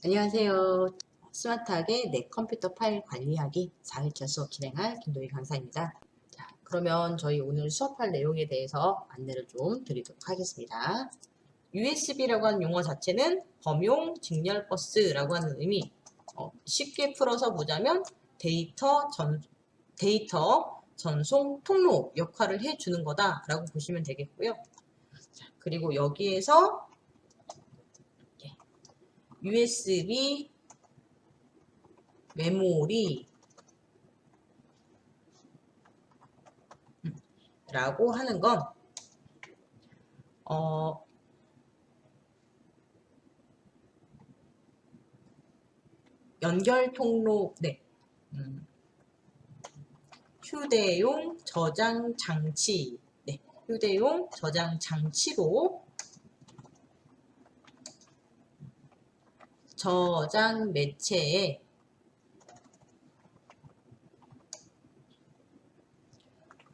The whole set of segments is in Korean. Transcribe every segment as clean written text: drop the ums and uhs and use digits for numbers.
안녕하세요. 스마트하게 내 컴퓨터 파일 관리하기 4일차 수업 진행할 김도희 강사입니다. 자, 그러면 저희 오늘 수업할 내용에 대해서 안내를 좀 드리도록 하겠습니다. USB라고 하는 용어 자체는 범용 직렬 버스라고 하는 의미, 쉽게 풀어서 보자면 데이터 전송 통로 역할을 해주는 거다라고 보시면 되겠고요. 자, 그리고 여기에서 USB 메모리 라고 하는 건 연결 통로, 휴대용 저장 장치, 휴대용 저장 장치로 저장 매체에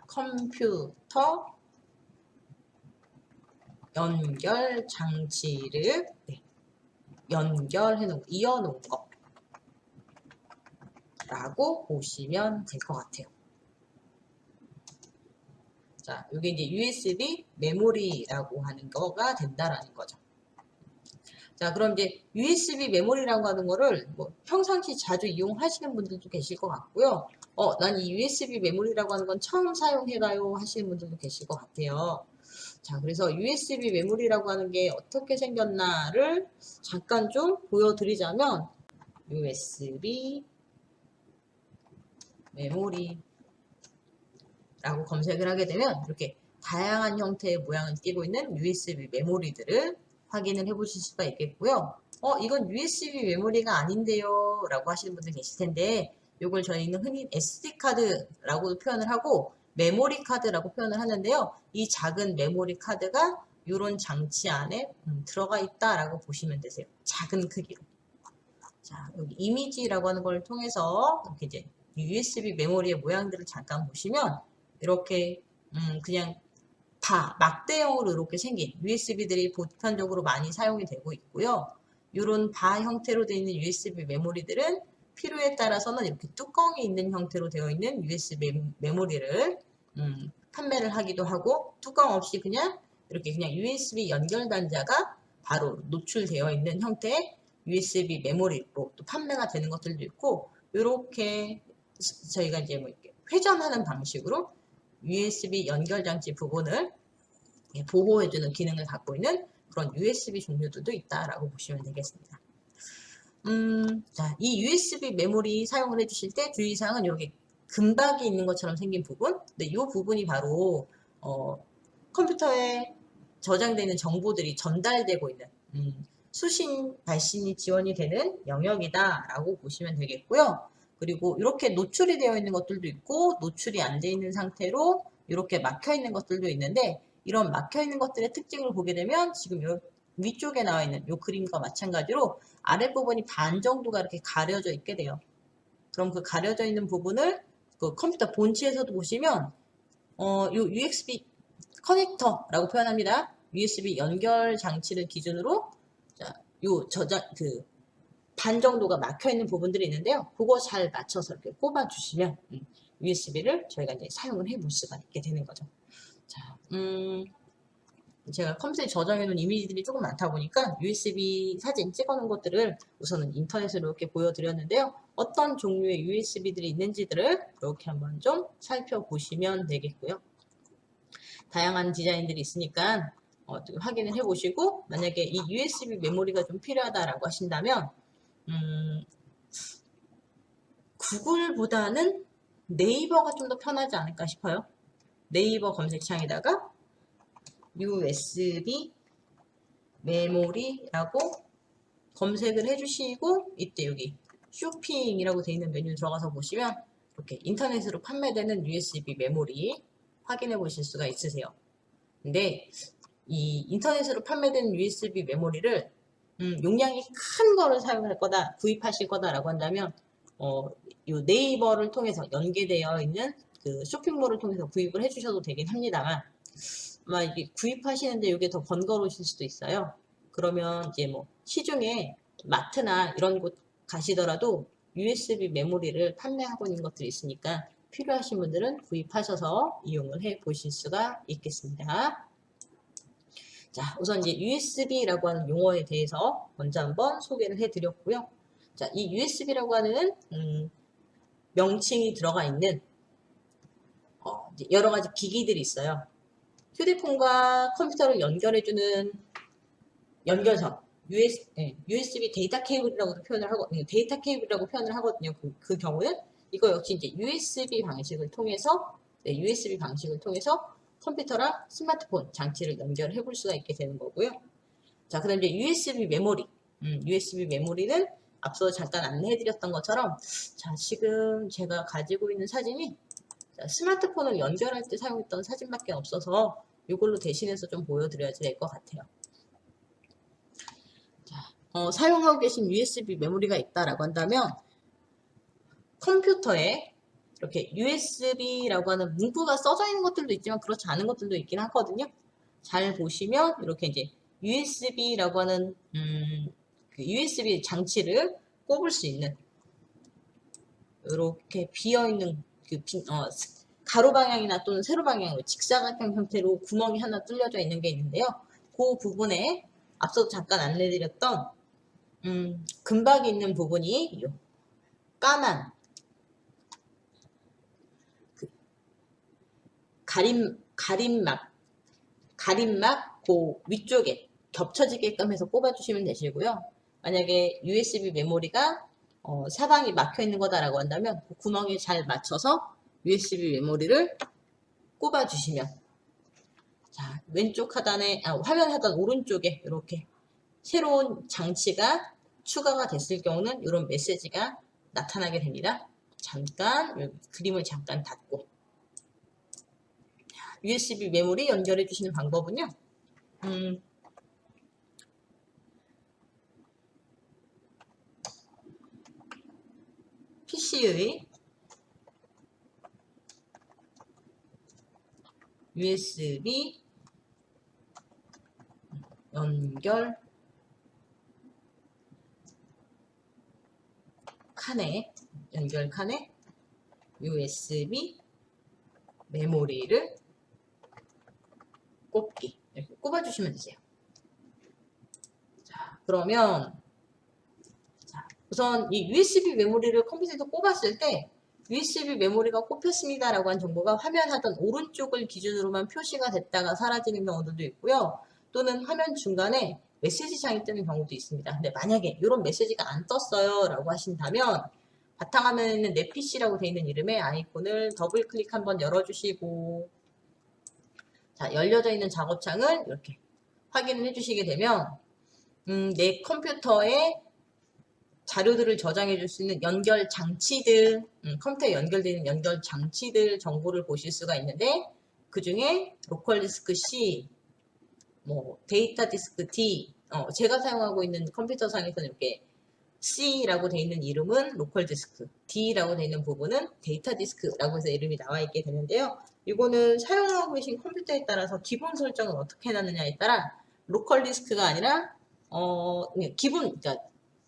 컴퓨터 연결 장치를 연결해 놓은, 이어 놓은 거 라고 보시면 될 것 같아요. 자, 이게 이제 USB 메모리라고 하는 거가 된다라는 거죠. 자, 그럼 이제 USB 메모리라고 하는 거를 뭐 평상시 자주 이용하시는 분들도 계실 것 같고요. 난 이 USB 메모리라고 하는 건 처음 사용해봐요 하시는 분들도 계실 것 같아요. 자, 그래서 USB 메모리라고 하는 게 어떻게 생겼나를 잠깐 좀 보여드리자면 USB 메모리라고 검색을 하게 되면 이렇게 다양한 형태의 모양을 띠고 있는 USB 메모리들을 확인을 해 보실 수가 있겠고요. 이건 USB 메모리가 아닌데요 라고 하시는 분들 계실 텐데 이걸 저희는 흔히 SD카드라고도 표현을 하고 메모리 카드라고 표현을 하는데요. 이 작은 메모리 카드가 이런 장치 안에 들어가 있다라고 보시면 되세요. 작은 크기로. 자, 여기 이미지라고 하는 걸 통해서 이렇게 이제 USB 메모리의 모양들을 잠깐 보시면 이렇게 그냥 바, 막대형으로 이렇게 생긴 USB들이 보편적으로 많이 사용이 되고 있고요. 이런 바 형태로 되어 있는 USB 메모리들은 필요에 따라서는 이렇게 뚜껑이 있는 형태로 되어 있는 USB 메모리를 판매를 하기도 하고 뚜껑 없이 그냥 이렇게 그냥 USB 연결 단자가 바로 노출되어 있는 형태의 USB 메모리로 또 판매가 되는 것들도 있고 이렇게 저희가 이제 뭐 이렇게 회전하는 방식으로 USB 연결 장치 부분을 보호해주는 기능을 갖고 있는 그런 USB 종류들도 있다라고 보시면 되겠습니다. 자, 이 USB 메모리 사용을 해주실 때 주의사항은 이렇게 금박이 있는 것처럼 생긴 부분, 근데 이 부분이 바로 컴퓨터에 저장되어 있는 정보들이 전달되고 있는 수신, 발신이 지원이 되는 영역이다라고 보시면 되겠고요. 그리고 이렇게 노출이 되어 있는 것들도 있고 노출이 안 되어 있는 상태로 이렇게 막혀 있는 것들도 있는데 이런 막혀 있는 것들의 특징을 보게 되면 지금 요 위쪽에 나와 있는 이 그림과 마찬가지로 아랫부분이 반 정도가 이렇게 가려져 있게 돼요. 그럼 그 가려져 있는 부분을 그 컴퓨터 본체에서도 보시면 요 USB 커넥터라고 표현합니다. USB 연결 장치를 기준으로 자, 요 저장 반 정도가 막혀 있는 부분들이 있는데요. 그거 잘 맞춰서 이렇게 꼽아 주시면 USB를 저희가 이제 사용을 해 볼 수가 있게 되는 거죠. 자, 제가 컴퓨터에 저장해 놓은 이미지들이 조금 많다 보니까 USB 사진 찍어 놓은 것들을 우선은 인터넷으로 이렇게 보여드렸는데요. 어떤 종류의 USB들이 있는지들을 이렇게 한번 좀 살펴보시면 되겠고요. 다양한 디자인들이 있으니까 확인을 해 보시고 만약에 이 USB 메모리가 좀 필요하다라고 하신다면 구글보다는 네이버가 좀 더 편하지 않을까 싶어요. 네이버 검색창에다가 USB 메모리라고 검색을 해주시고 이때 여기 쇼핑이라고 되어 있는 메뉴 들어가서 보시면 이렇게 인터넷으로 판매되는 USB 메모리 확인해 보실 수가 있으세요. 근데 이 인터넷으로 판매되는 USB 메모리를 용량이 큰 거를 사용할 거다, 구입하실 거다라고 한다면 이 네이버를 통해서 연계되어 있는 그 쇼핑몰을 통해서 구입을 해주셔도 되긴 합니다만 아마 이게 구입하시는데 이게 더 번거로우실 수도 있어요. 그러면 이제 뭐 시중에 마트나 이런 곳 가시더라도 USB 메모리를 판매하고 있는 것들이 있으니까 필요하신 분들은 구입하셔서 이용을 해 보실 수가 있겠습니다. 자, 우선 이제 USB라고 하는 용어에 대해서 먼저 한번 소개를 해 드렸고요. 자, 이 USB라고 하는 명칭이 들어가 있는 이제 여러 가지 기기들이 있어요. 휴대폰과 컴퓨터를 연결해주는 연결선, USB 데이터 케이블이라고도 표현을 하고, 데이터 케이블이라고 표현을 하거든요. 그 경우는 이거 역시 이제 USB 방식을 통해서, USB 방식을 통해서 컴퓨터랑 스마트폰 장치를 연결해 볼 수가 있게 되는 거고요. 자, 그다음 이제 USB 메모리. USB 메모리는 앞서 잠깐 안내해 드렸던 것처럼, 자, 지금 제가 가지고 있는 사진이 스마트폰을 연결할 때 사용했던 사진밖에 없어서 이걸로 대신해서 좀 보여드려야 될 것 같아요. 자, 사용하고 계신 USB 메모리가 있다라고 한다면 컴퓨터에 이렇게 USB라고 하는 문구가 써져 있는 것들도 있지만 그렇지 않은 것들도 있긴 하거든요. 잘 보시면 이렇게 이제 USB라고 하는 그 USB 장치를 꼽을 수 있는 이렇게 비어있는 그 가로 방향이나 또는 세로 방향으로 직사각형 형태로 구멍이 하나 뚫려져 있는 게 있는데요. 그 부분에 앞서 잠깐 안내드렸던 금박이 있는 부분이 까만 그 가림막 그 위쪽에 겹쳐지게끔 해서 꼽아주시면 되시고요. 만약에 USB 메모리가 사방이 막혀 있는 거다라고 한다면 그 구멍에 잘 맞춰서 USB 메모리를 꼽아주시면, 자, 왼쪽 하단에 화면 하단 오른쪽에 이렇게 새로운 장치가 추가가 됐을 경우는 이런 메시지가 나타나게 됩니다. 잠깐 여기 그림을 잠깐 닫고, USB 메모리 연결해 주시는 방법은요. PC의 USB 연결 칸에 USB 메모리를 꼽기 이렇게 꼽아주시면 되세요. 자, 그러면 우선 이 USB 메모리를 컴퓨터에 꼽았을 때 USB 메모리가 꼽혔습니다라고 한 정보가 화면 하단 오른쪽을 기준으로만 표시가 됐다가 사라지는 경우도 있고요. 또는 화면 중간에 메시지 창이 뜨는 경우도 있습니다. 근데 만약에 이런 메시지가 안 떴어요 라고 하신다면 바탕화면에 있는 내 PC라고 되어 있는 이름의 아이콘을 더블 클릭 한번 열어주시고, 자, 열려져 있는 작업창을 이렇게 확인을 해주시게 되면 내 컴퓨터에 자료들을 저장해 줄 수 있는 연결 장치들, 컴퓨터에 연결되는 연결 장치들 정보를 보실 수가 있는데, 그 중에 로컬 디스크 C, 데이터 디스크 D, 제가 사용하고 있는 컴퓨터상에서는 이렇게 C라고 되어 있는 이름은 로컬 디스크, D라고 되어 있는 부분은 데이터 디스크라고 해서 이름이 나와 있게 되는데요. 이거는 사용하고 계신 컴퓨터에 따라서 기본 설정을 어떻게 해놨느냐에 따라 로컬 디스크가 아니라 그러니까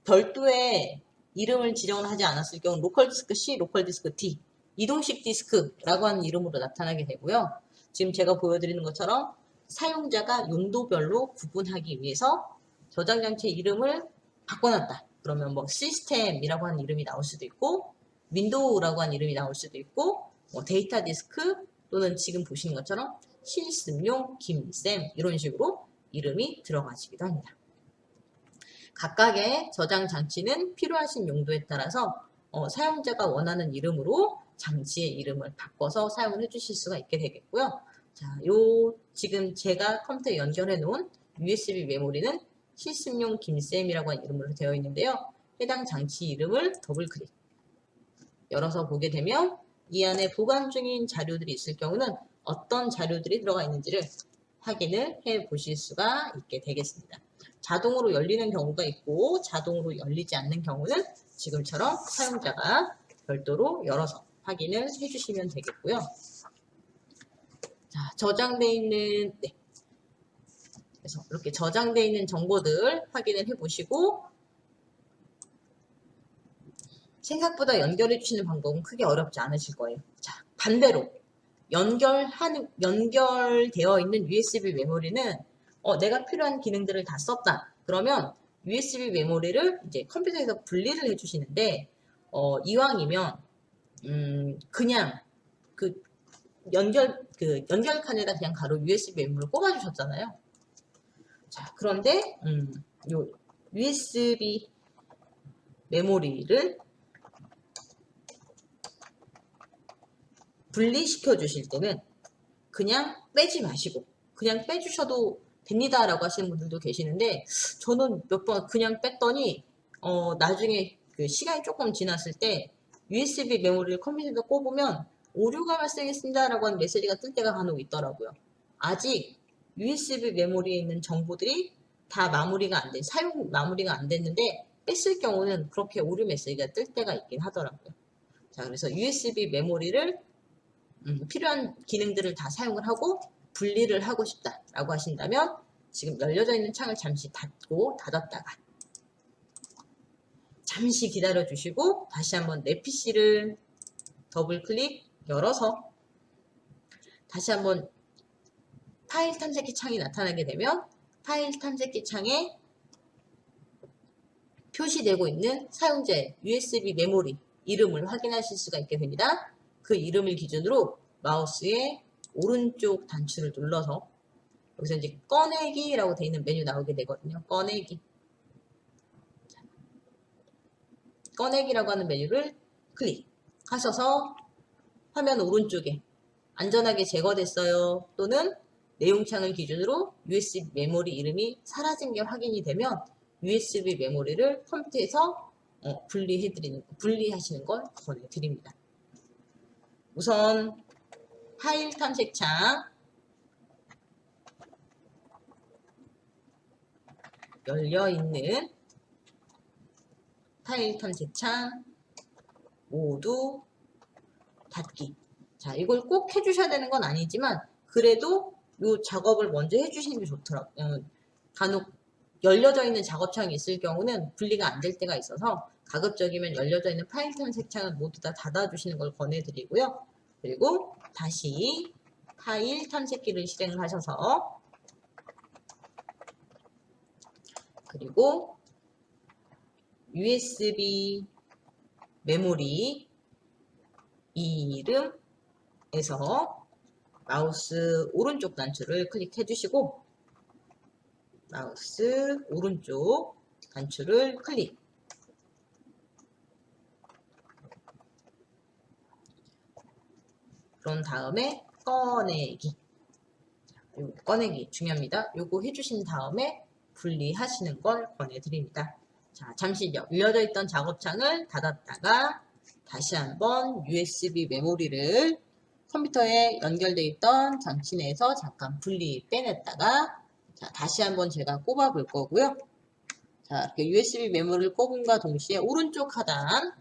별도의 이름을 지정을 하지 않았을 경우 로컬 디스크 C, 로컬 디스크 D, 이동식 디스크라고 하는 이름으로 나타나게 되고요. 지금 제가 보여드리는 것처럼 사용자가 용도별로 구분하기 위해서 저장 장치 이름을 바꿔놨다. 그러면 시스템이라고 하는 이름이 나올 수도 있고, 윈도우라고 하는 이름이 나올 수도 있고, 데이터 디스크 또는 지금 보시는 것처럼 실습용 김쌤 이런 식으로 이름이 들어가시기도 합니다. 각각의 저장 장치는 필요하신 용도에 따라서 사용자가 원하는 이름으로 장치의 이름을 바꿔서 사용을 해주실 수가 있게 되겠고요. 자, 지금 제가 컴퓨터에 연결해 놓은 USB 메모리는 실습용 김쌤이라고 하는 이름으로 되어 있는데요. 해당 장치 이름을 더블 클릭 열어서 보게 되면 이 안에 보관 중인 자료들이 있을 경우는 어떤 자료들이 들어가 있는지를 확인을 해 보실 수가 있게 되겠습니다. 자동으로 열리는 경우가 있고 자동으로 열리지 않는 경우는 지금처럼 사용자가 별도로 열어서 확인을 해주시면 되겠고요. 자, 저장되어 있는 그래서 이렇게 저장되어 있는 정보들 확인을 해 보시고, 생각보다 연결해 주시는 방법은 크게 어렵지 않으실 거예요. 자, 반대로 연결되어 있는 USB 메모리는 내가 필요한 기능들을 다 썼다. 그러면 USB 메모리를 이제 컴퓨터에서 분리를 해주시는데 이왕이면 그냥 그 연결 칸에다 그냥 바로 USB 메모리를 꼽아주셨잖아요. 자, 그런데 요 USB 메모리를 분리시켜 주실 때는 그냥 빼지 마시고 그냥 빼주셔도 됩니다 라고 하시는 분들도 계시는데 저는 몇 번 그냥 뺐더니 나중에 그 시간이 조금 지났을 때 USB 메모리를 컴퓨터에다 꼽으면 오류가 발생했습니다 라고 하는 메시지가 뜰 때가 간혹 있더라고요. 아직 USB 메모리에 있는 정보들이 다 사용 마무리가 안 됐는데 뺐을 경우는 그렇게 오류 메시지가 뜰 때가 있긴 하더라고요. 자, 그래서 USB 메모리를 필요한 기능들을 다 사용을 하고 분리를 하고 싶다라고 하신다면 지금 열려져 있는 창을 잠시 닫고 닫았다가 잠시 기다려 주시고 다시 한번 내 PC를 더블 클릭 열어서 다시 한번 파일 탐색기 창이 나타나게 되면 파일 탐색기 창에 표시되고 있는 사용자의 USB 메모리 이름을 확인하실 수가 있게 됩니다. 그 이름을 기준으로 마우스의 오른쪽 단추를 눌러서 여기서 이제 꺼내기라고 되어 있는 메뉴 나오게 되거든요. 꺼내기라고 하는 메뉴를 클릭하셔서 화면 오른쪽에 안전하게 제거됐어요 또는 내용창을 기준으로 USB 메모리 이름이 사라진 게 확인이 되면 USB 메모리를 컴퓨터에서 분리하시는 걸 권해드립니다. 우선 파일 탐색창 열려있는 파일 탐색창 모두 닫기. 자, 이걸 꼭 해주셔야 되는 건 아니지만 그래도 이 작업을 먼저 해주시는 게 좋더라고요. 간혹 열려져 있는 작업창이 있을 경우는 분리가 안 될 때가 있어서 가급적이면 열려져 있는 파일 탐색창을 모두 다 닫아주시는 걸 권해드리고요. 그리고 다시 파일 탐색기를 실행을 하셔서 그리고 USB 메모리 이름에서 마우스 오른쪽 단추를 클릭해 주시고 마우스 오른쪽 단추를 클릭 그런 다음에 꺼내기 꺼내기 중요합니다. 요거 해주신 다음에 분리하시는 걸 권해드립니다. 자, 잠시 열려져 있던 작업창을 닫았다가 다시 한번 USB 메모리를 컴퓨터에 연결되어 있던 장치 내에서 잠깐 빼냈다가 자, 다시 한번 제가 꼽아 볼 거고요. 자, 이렇게 USB 메모리를 꼽음과 동시에 오른쪽 하단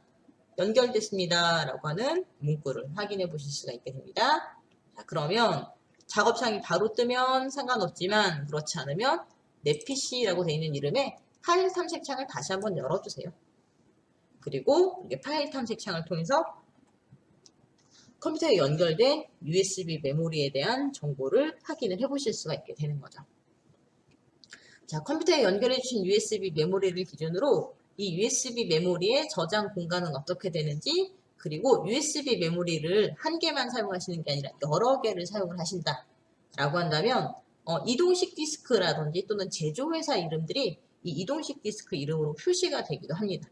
연결됐습니다 라고 하는 문구를 확인해 보실 수가 있게 됩니다. 자, 그러면 작업창이 바로 뜨면 상관없지만 그렇지 않으면 내 PC라고 되어 있는 이름에 파일 탐색창을 다시 한번 열어주세요. 그리고 이게 파일 탐색창을 통해서 컴퓨터에 연결된 USB 메모리에 대한 정보를 확인을 해보실 수가 있게 되는 거죠. 자, 컴퓨터에 연결해 주신 USB 메모리를 기준으로 이 USB 메모리의 저장 공간은 어떻게 되는지 그리고 USB 메모리를 한 개만 사용하시는 게 아니라 여러 개를 사용을 하신다 라고 한다면 이동식 디스크라든지 또는 제조회사 이름들이 이 이동식 디스크 이름으로 표시가 되기도 합니다.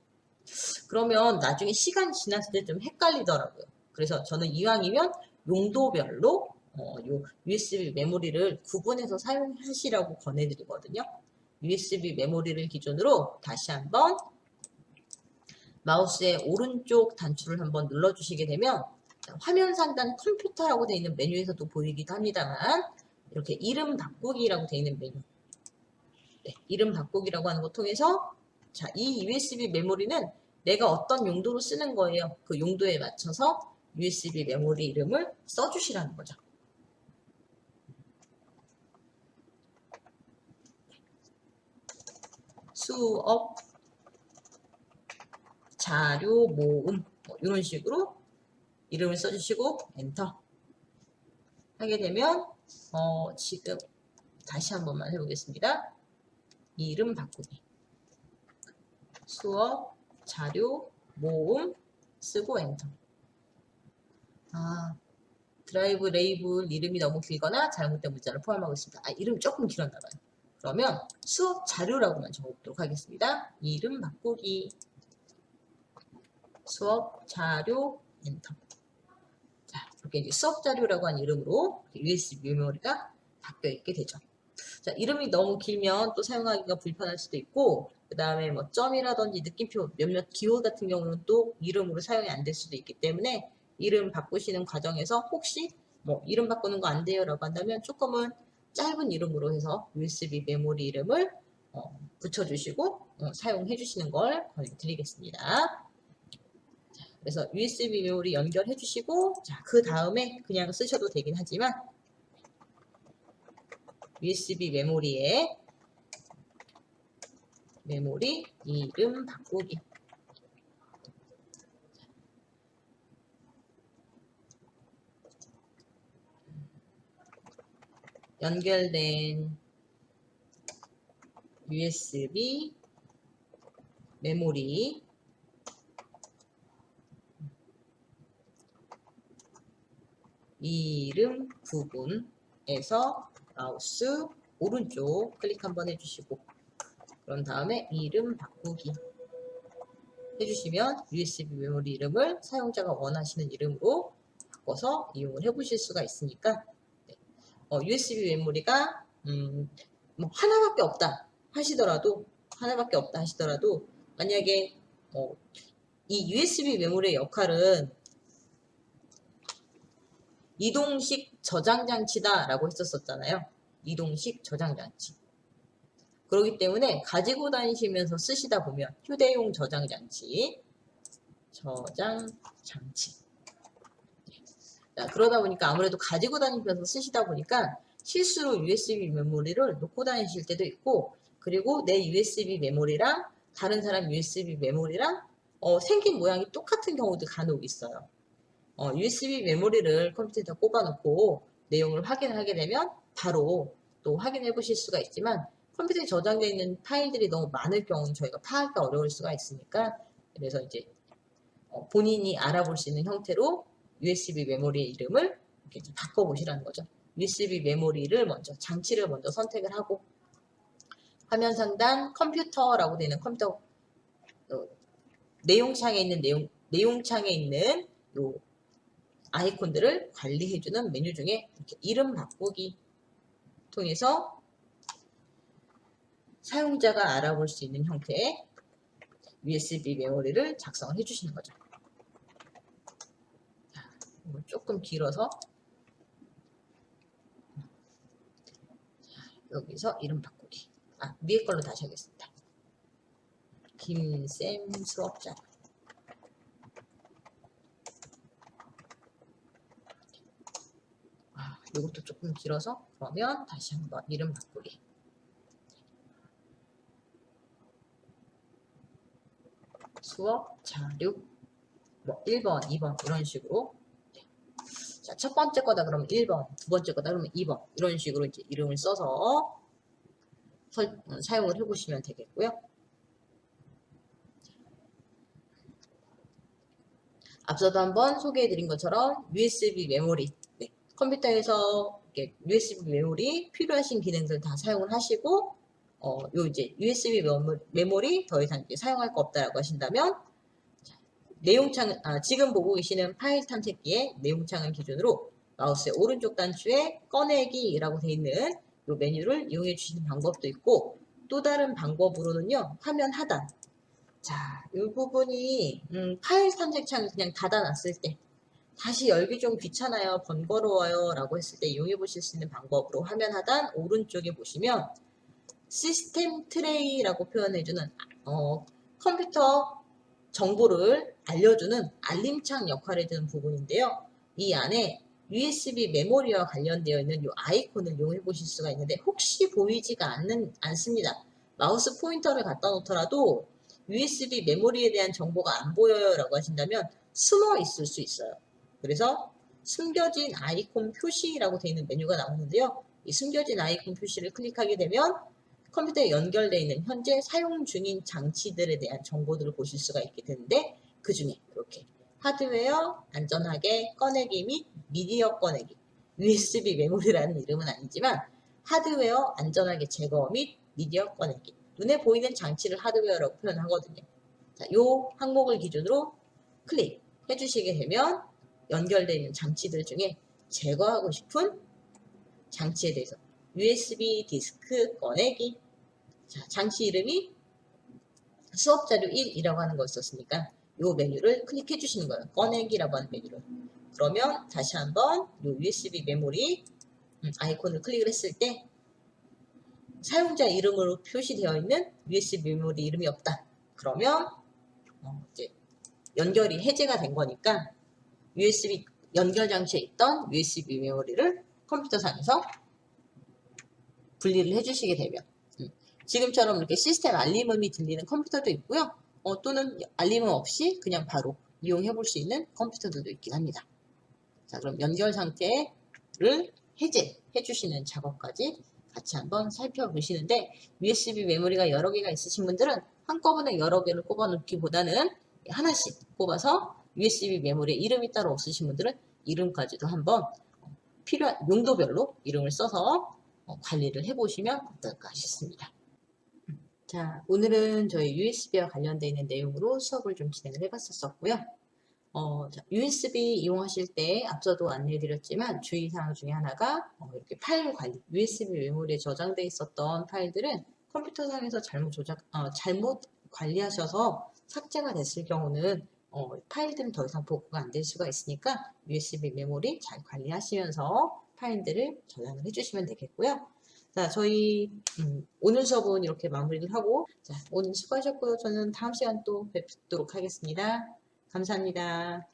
그러면 나중에 시간 지났을 때 좀 헷갈리더라고요. 그래서 저는 이왕이면 용도별로 요 USB 메모리를 구분해서 사용하시라고 권해드리거든요. USB 메모리를 기준으로 다시 한번 마우스의 오른쪽 단추를 한번 눌러주시게 되면 화면 상단 컴퓨터라고 되어 있는 메뉴에서도 보이기도 합니다만 이렇게 이름 바꾸기라고 되어 있는 메뉴 이름 바꾸기라고 하는 거 통해서 자, 이 USB 메모리는 내가 어떤 용도로 쓰는 거예요. 그 용도에 맞춰서 USB 메모리 이름을 써주시라는 거죠. 수업 자료 모음 뭐 이런 식으로 이름을 써주시고 엔터 하게 되면 지금 다시 한 번만 해보겠습니다. 이름 바꾸기 수업 자료 모음 쓰고 엔터. 드라이브 레이블 이름이 너무 길거나 잘못된 문자를 포함하고 있습니다. 이름이 조금 길었나봐요. 그러면 수업 자료라고만 적어보도록 하겠습니다. 이름 바꾸기 수업 자료 엔터. 자, 이렇게 이제 수업 자료라고 한 이름으로 USB 메모리가 바뀌어 있게 되죠. 자, 이름이 너무 길면 또 사용하기가 불편할 수도 있고, 그 다음에 뭐 점이라든지 느낌표 몇몇 기호 같은 경우는 또 이름으로 사용이 안 될 수도 있기 때문에 이름 바꾸시는 과정에서 혹시 뭐 이름 바꾸는 거 안 돼요 라고 한다면 조금은 짧은 이름으로 해서 USB 메모리 이름을 붙여주시고 사용해 주시는 걸 권해드리겠습니다. 그래서 USB 메모리 연결해 주시고 그 다음에 그냥 쓰셔도 되긴 하지만 USB 메모리에 메모리 이름 바꾸기 연결된 USB 메모리 이름 부분에서 마우스 오른쪽 클릭 한번 해주시고 그런 다음에 이름 바꾸기 해주시면 USB 메모리 이름을 사용자가 원하시는 이름으로 바꿔서 이용을 해보실 수가 있으니까 USB 메모리가 뭐 하나밖에 없다 하시더라도 만약에 이 USB 메모리의 역할은 이동식 저장장치다 라고 했었잖아요. 이동식 저장장치. 그렇기 때문에 가지고 다니시면서 쓰시다 보면 휴대용 저장장치 자, 그러다 보니까 아무래도 가지고 다니면서 쓰시다 보니까 실수로 USB 메모리를 놓고 다니실 때도 있고 그리고 내 USB 메모리랑 다른 사람 USB 메모리랑 생긴 모양이 똑같은 경우도 간혹 있어요. USB 메모리를 컴퓨터에다 꼽아놓고 내용을 확인하게 되면 바로 또 확인해 보실 수가 있지만 컴퓨터에 저장되어 있는 파일들이 너무 많을 경우는 저희가 파악이 어려울 수가 있으니까 그래서 이제 본인이 알아볼 수 있는 형태로 USB 메모리 이름을 이렇게 바꿔보시라는 거죠. USB 메모리를 먼저 장치를 먼저 선택을 하고 화면 상단 컴퓨터라고 되는 컴퓨터 내용창에 있는 내용창에 있는 요 아이콘들을 관리해주는 메뉴 중에 이렇게 이름 바꾸기 통해서 사용자가 알아볼 수 있는 형태의 USB 메모리를 작성을 해주시는 거죠. 조금 길어서 여기서 이름 바꾸기. 위에 걸로 다시 하겠습니다. 김쌤 수업자. 이것도 조금 길어서 그러면 다시 한번 이름 바꾸기. 수업 자료 뭐 1번, 2번 이런 식으로 자, 첫 번째 거다 그러면 1번, 두 번째 거다 그러면 2번 이런 식으로 이제 이름을 써서 사용을 해보시면 되겠고요. 앞서도 한번 소개해드린 것처럼 USB 메모리 컴퓨터에서 이렇게 USB 메모리 필요하신 기능들 다 사용을 하시고 요 이제 USB 메모리 더 이상 이제 사용할 거 없다라고 하신다면 내용창 지금 보고 계시는 파일 탐색기의 내용창을 기준으로 마우스의 오른쪽 단추에 꺼내기라고 되어 있는 이 메뉴를 이용해 주시는 방법도 있고 또 다른 방법으로는요 화면 하단 자, 이 부분이 파일 탐색창을 그냥 닫아놨을 때 다시 열기 좀 귀찮아요 번거로워요 라고 했을 때 이용해 보실 수 있는 방법으로 화면 하단 오른쪽에 보시면 시스템 트레이라고 표현해주는 컴퓨터 정보를 알려주는 알림창 역할을 해주는 부분인데요. 이 안에 USB 메모리와 관련되어 있는 이 아이콘을 이용해 보실 수가 있는데 혹시 보이지가 않습니다. 마우스 포인터를 갖다 놓더라도 USB 메모리에 대한 정보가 안 보여요 라고 하신다면 숨어 있을 수 있어요. 그래서 숨겨진 아이콘 표시라고 되어 있는 메뉴가 나오는데요. 이 숨겨진 아이콘 표시를 클릭하게 되면 컴퓨터에 연결되어 있는 현재 사용 중인 장치들에 대한 정보들을 보실 수가 있게 되는데, 그 중에 이렇게 하드웨어 안전하게 꺼내기 및 미디어 꺼내기, USB 메모리라는 이름은 아니지만 하드웨어 안전하게 제거 및 미디어 꺼내기, 눈에 보이는 장치를 하드웨어라고 표현하거든요. 자, 요 항목을 기준으로 클릭해 주시게 되면 연결되어 있는 장치들 중에 제거하고 싶은 장치에 대해서 USB 디스크 꺼내기, 자, 장치 이름이 수업자료 1이라고 하는 거였었으니까 이 메뉴를 클릭해 주시는 거예요. 꺼내기라고 하는 메뉴를. 그러면 다시 한번 이 USB 메모리 아이콘을 클릭을 했을 때 사용자 이름으로 표시되어 있는 USB 메모리 이름이 없다. 그러면 이제 연결이 해제가 된 거니까 USB 연결 장치에 있던 USB 메모리를 컴퓨터상에서 분리를 해주시게 되면 지금처럼 이렇게 시스템 알림음이 들리는 컴퓨터도 있고요. 또는 알림음 없이 그냥 바로 이용해 볼 수 있는 컴퓨터들도 있긴 합니다. 자, 그럼 연결 상태를 해제해 주시는 작업까지 같이 한번 살펴보시는데, USB 메모리가 여러 개가 있으신 분들은 한꺼번에 여러 개를 꼽아 놓기보다는 하나씩 꼽아서, USB 메모리에 이름이 따로 없으신 분들은 이름까지도 한번 필요한 용도별로 이름을 써서 관리를 해보시면 어떨까 싶습니다. 자, 오늘은 저희 USB와 관련되어 있는 내용으로 수업을 좀 진행을 해봤었고요. USB 이용하실 때 앞서도 안내해드렸지만 주의사항 중에 하나가 이렇게 파일 관리, USB 메모리에 저장되어 있었던 파일들은 컴퓨터상에서 잘못 관리하셔서 삭제가 됐을 경우는 파일들은 더 이상 복구가 안 될 수가 있으니까 USB 메모리 잘 관리하시면서 파일들을 저장을 해주시면 되겠고요. 자, 저희 오늘 수업은 이렇게 마무리를 하고, 자, 오늘 수고하셨고요. 저는 다음 시간 또 뵙도록 하겠습니다. 감사합니다.